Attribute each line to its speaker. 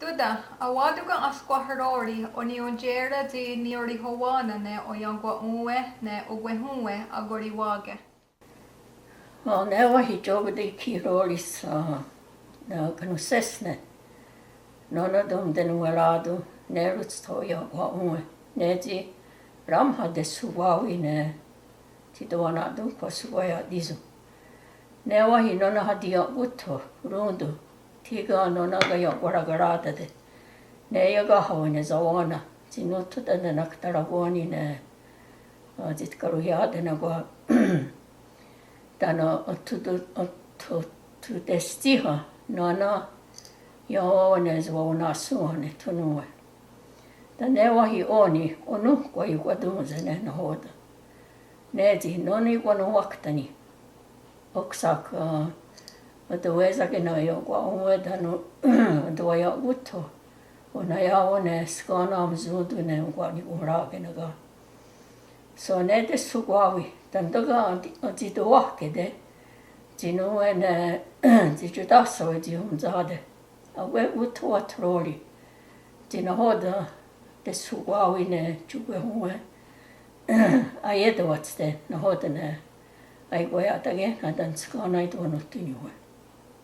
Speaker 1: Duda, a waduga asquaharóí ó ní an déire dí níorí hóhána ne ó angwa unwe ne ó gwehunwe a gorí wage.
Speaker 2: Well, now I job the Kirolis na Canusesne. None of them den Welado, Neruts Toya, Waunwe, Nedi, Ramha de Suwawi ne Tidoanadu, Quasuaya Dizu. Now I none had the Uto, Rundu, Tiga Nonagaya Waragarada de Neagaho in his Awana, Tinutu and the Naktarawani ne Zitkaruya de Nagua. Dano to destiha nana yaones wona suone tunue. Da newa hi oni onu kwa iguadunze ne na hoda. Nedi noni wano waktani. Oksak adaweza gina yo kwa unwe dano adawaya uto. Ona yaone skana mzudu ne kwa ni urage naga. So nede sugwawi. Tandaga anti doake de jinu en jijudaso jihumzade awe uto atroli jina hoda de suwawi ne juwe huwe ayedo watste na hoda ne ai goya tage na dan skana idonu tinyuwe